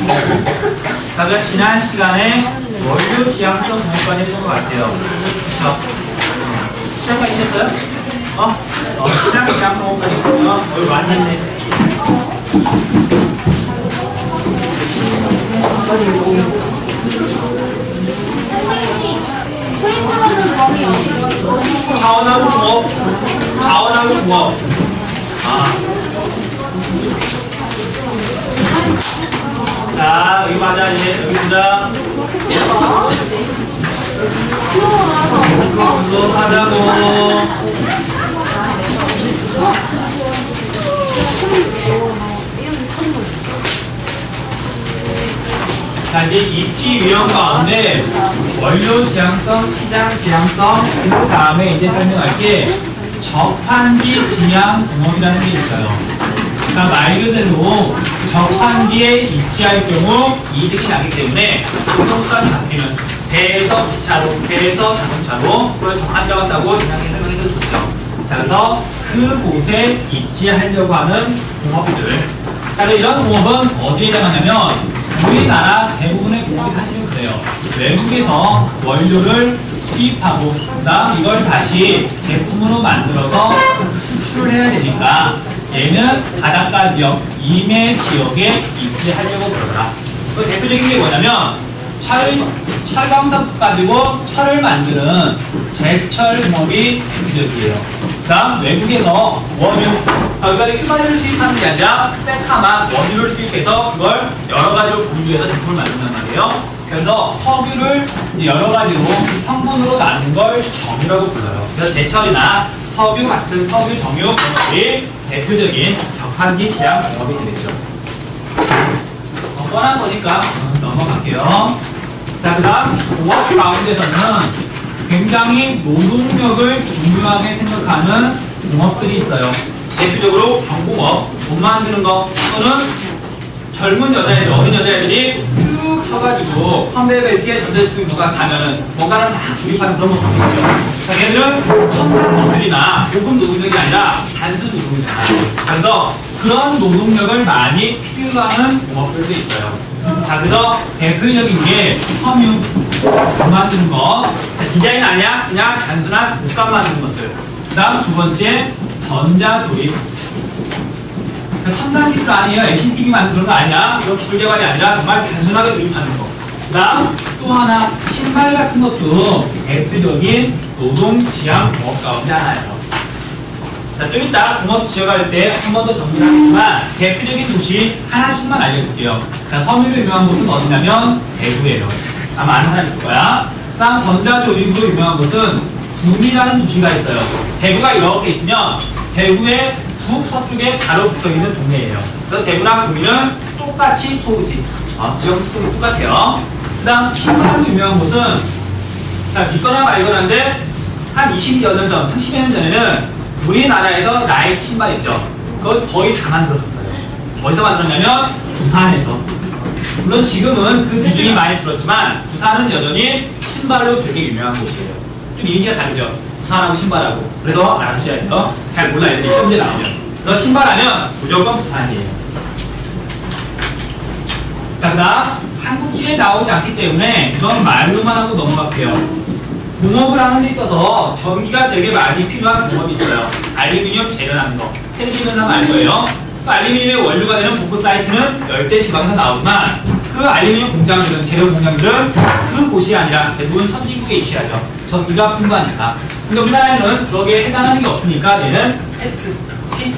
자, 그럼 지난 시간에 원료 지향성 공업까지 했던 것 같아요. 그쵸? 시작까지 했어요? 시장 지향성 공업까지 했으면 오늘 많이 했네. 자원하고 공업. 자원하고 공업. 자, 여기 맞아. 이제 여기 보자. 하자고. 자, 이제 입지 유형 가운데 원료 지향성, 시장 지향성, 그 다음에 이제 설명할 게 적환지 지향 공업이라는 게 있어요. 그러니까 말 그대로 적환지에 입지할 경우 이득이 나기 때문에 운송수단이 바뀌면 배에서 기차로, 배에서 자동차로 그걸 적환지라고 한다고 지난해 설명해 줬죠. 자, 그래서 그곳에 입지하려고 하는 공업들. 자, 이런 공업은 어디에 해당하냐면 우리나라 대부분의 공업이 사실은 그래요. 외국에서 원료를 수입하고 그다음 이걸 다시 제품으로 만들어서 수출을 해야 되니까 얘는 바닷가 지역, 임해 지역에 입지하려고 그러더라. 그 대표적인 게 뭐냐면 철광석 가지고 철을 만드는 제철 공업이 대표적이에요. 그다음 외국에서 원유, 그러니까 휘발유를 수입하는 게 아니라 새카만 원유를 수입해서 그걸 여러 가지로 분류해서 제품을 만든단 말이에요. 그래서 석유를 여러 가지로 성분으로 나눈 걸 정유라고 불러요. 그래서 제철이나 석유 같은 석유 정유 공업이 대표적인 적환지 지향 공업이 되겠죠. 뻔한 거니까 넘어갈게요. 자, 그 다음 공업 가운데서는 굉장히 노동력을 중요하게 생각하는 공업들이 있어요. 대표적으로 경공업, 돈 만드는 거 또는 젊은 여자애들, 어린 여자애들이 쭉 서가지고 컨베이어벨트에 전자제품이 누가 가면은 뭔가를 막 조립하는 그런 모습이 있죠. 자, 얘들은 첨단 기술이나 고급 노동력이 아니라 단순 노동이잖아. 그래서 그런 노동력을 많이 필요로 하는 공업들도 있어요. 자, 그래서 대표적인 게 섬유, 돈 만드는 거. 디자인 아니야? 그냥 단순한 옷감 만드는 것들. 그 다음 두 번째, 전자조립. 첨단 기술 아니에요. LCD 만드는 거 아니야. 이런 기술 개발이 아니라 정말 단순하게 조립하는 거. 그 다음 또 하나, 신발 같은 것도 대표적인 노동 지향 공업 가운데 하나예요. 자, 좀 이따 공업 지어갈 때 한 번 더 정리를 하겠지만 대표적인 도시 하나씩만 알려줄게요. 자, 섬유로 유명한 곳은 어디냐면 대구예요. 아마 아는 사람 있을 거야. 그 다음 전자조립으로 유명한 곳은 구미라는 도시가 있어요. 대구가 이렇게 있으면 대구의 북서쪽에 바로 붙어있는 동네예요. 그래서 대구랑 구미는 똑같이 소우지. 지역 특성이 똑같아요. 그 다음 신발로 유명한 곳은 자, 믿거나 말거나인데 한 20여 년 전, 30여 년 전에는 우리나라에서 나이키 신발 있죠? 그거 거의 다 만들었었어요. 어디서 만들었냐면 부산에서. 물론 지금은 그 비중이 많이 줄었지만 부산은 여전히 신발로 되게 유명한 곳이에요. 좀 이미지가 다르죠? 부산하고 신발하고. 그래서 알아주셔야 돼요. 잘 몰라 애들이 시험지에 나오면. 그래서 신발하면 무조건 부산이에요. 자, 그 다음 한국지에 나오지 않기 때문에 이건 말로만 하고 넘어갈게요. 공업을 하는 데 있어서 전기가 되게 많이 필요한 공업이 있어요. 알루미늄 재련하는 거. 텔레비전 하면 알 거예요. 그 알루미늄의 원료가 되는 보크 사이트는 열대 지방에서 나오지만 그 알루미늄 공장들은, 재련 공장들은 그 곳이 아니라 대부분 선진국에 위치하죠. 전기가 풍부하니까. 근데 우리나라에는 그러기에 해당하는 게 없으니까 얘는 S, T.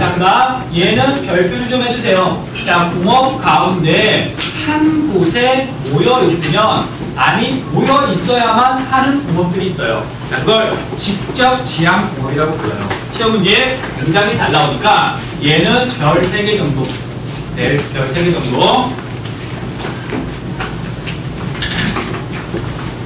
자, 그 다음 얘는 별표를 좀 해주세요. 자, 공업 가운데 한 곳에 모여 있으면, 아니 모여 있어야만 하는 공업들이 있어요. 자, 그걸 직접 지향 공업이라고 불러요. 시험 문제에 굉장히 잘 나오니까 얘는 별 3개 정도. 네, 별 3개 정도.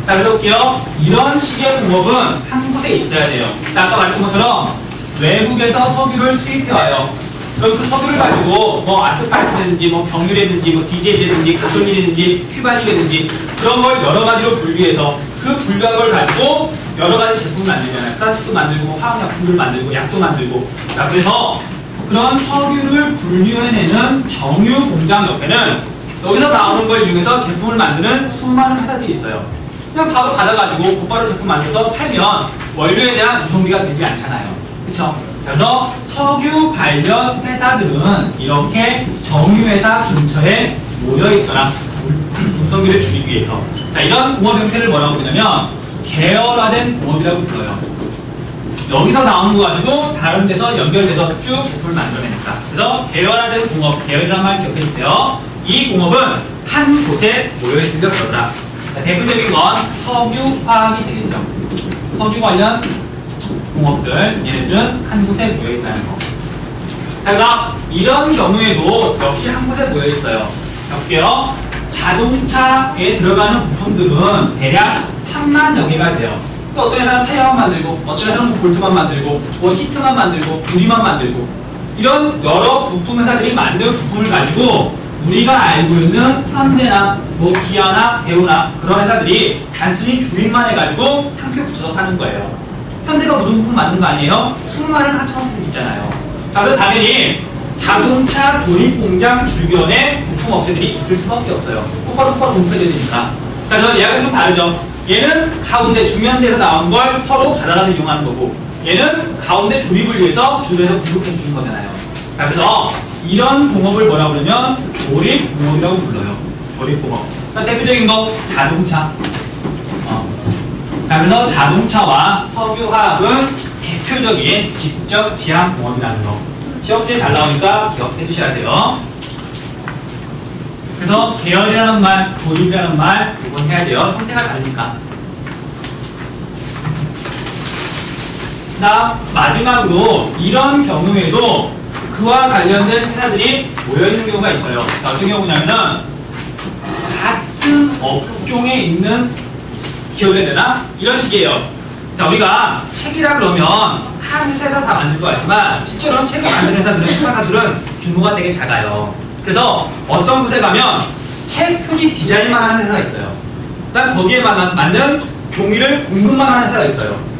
자, 그래볼게요. 이런 식의 공업은 한 곳에 있어야 돼요. 자, 아까 말했던 것처럼 외국에서 석유를 수입해와요. 그럼 그 석유를 가지고 뭐 아스팔트든지 뭐 경유라든지 뭐 디젤이라든지 가솔린이라든지 휘발유라든지 그런 걸 여러 가지로 분류해서 그 분류한 걸 가지고 여러 가지 제품을 만들잖아요. 플라스틱도 만들고 화학약품을 만들고 약도 만들고. 자, 그래서 그런 석유를 분류해내는 정유 공장 옆에는 여기서 나오는 걸 이용해서 제품을 만드는 수많은 회사들이 있어요. 그냥 바로 받아가지고 곧바로 제품 만들어서 팔면 원료에 대한 유통비가 들지 않잖아요. 그쵸? 그래서 석유 관련 회사들은 이렇게 정유회사 근처에 모여있거나 운송비를 줄이기 위해서 자, 이런 공업 형태를 뭐라고 부르냐면 계열화된 공업이라고 불러요. 여기서 나오는 거 가지고 다른 데서 연결돼서 쭉 제품을 만들어냅니다. 그래서 계열화된 공업, 계열이라는 말 기억해주세요. 이 공업은 한 곳에 모여있으니까 그러더라. 자, 대표적인 건 석유화학이 되겠죠. 석유 관련 공업들, 얘네들은 한 곳에 모여있다는 거. 자, 그럼 이런 경우에도 역시 한 곳에 모여있어요. 볼게요. 자동차에 들어가는 부품들은 대략 3만여 개가 돼요. 또 어떤 회사는 타이어만 만들고, 어떤 회사는 뭐 볼트만 만들고, 뭐 시트만 만들고, 유리만 만들고, 이런 여러 부품 회사들이 만든 부품을 가지고 우리가 알고 있는 현대나 뭐 기아나 대우나 그런 회사들이 단순히 조립만 해가지고 상표 붙여서 파는 거예요. 현대가 무슨 부품 만든 거 아니에요? 수많은 하청업체들 있잖아요. 자, 그래서 당연히 자동차 조립 공장 주변에 부품 업체들이 있을 수밖에 없어요. 똑바로 분配해야 되니까. 자, 그래서 얘하고 좀 다르죠. 얘는 가운데 중요한 데서 나온 걸 서로 받아가서 이용하는 거고, 얘는 가운데 조립을 위해서 주변에서 공급해 주는 거잖아요. 자, 그래서 이런 공업을 뭐라고 그러면 조립 공업이라고 불러요. 조립 공업. 자, 대표적인 거 자동차. 자, 그래서 자동차와 석유화학은 대표적인 직접 지향 공업이라는 거. 시험 문제 잘 나오니까 기억해 두셔야 돼요. 그래서 계열이라는 말, 조립이라는 말 구분해야 돼요. 형태가 다르니까. 자, 마지막으로 이런 경우에도 그와 관련된 회사들이 모여있는 경우가 있어요. 자, 어떤 경우냐면은 같은 업종에 있는 기업이 해야 되나? 이런 식이에요. 자, 우리가 책이라 그러면 한 회사에서 다 만들 것 같지만 실제로는 책을 만드는 회사들은 출판사들은 규모가 되게 작아요. 그래서 어떤 곳에 가면 책 표지 디자인만 하는 회사가 있어요. 그다음 거기에 맞는 종이를 공급만 하는 회사가 있어요.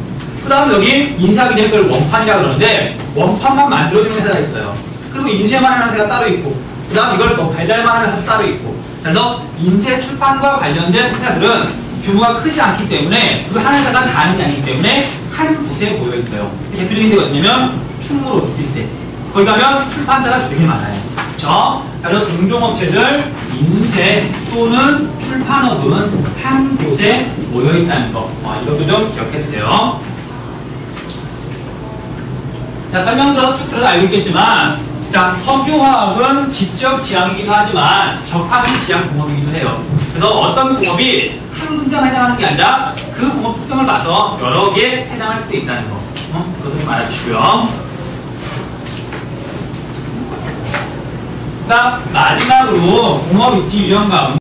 그 다음 여기 인쇄하기 전에 그걸 원판이라고 그러는데 원판만 만들어주는 회사가 있어요. 그리고 인쇄만 하는 회사가 따로 있고, 그 다음 이걸 뭐 배달만 하는 회사가 따로 있고. 그래서 인쇄 출판과 관련된 회사들은 규모가 크지 않기 때문에, 그리고 한 회사가 다 하는 게 아니기 때문에 한 곳에 모여 있어요. 대표적인 데가 어디냐면 충무로 있을 때 거기 가면 출판사가 되게 많아요. 그렇죠? 그래서 공동업체들, 인쇄 또는 출판업은 한 곳에 모여 있다는 거. 이것도 좀 기억해 주세요. 자, 설명 들어서 쭉 들어서 알고 있겠지만, 자, 석유화학은 직접 지향이기도 하지만 적합한 지향 공업이기도 해요. 그래서 어떤 공업이 한 분야만 해당하는 게 아니라 그 공업 특성을 봐서 여러 개에 해당할 수도 있다는 거. 그것도 좀 알아주시고요. 자, 마지막으로 공업 입지 유형 가운데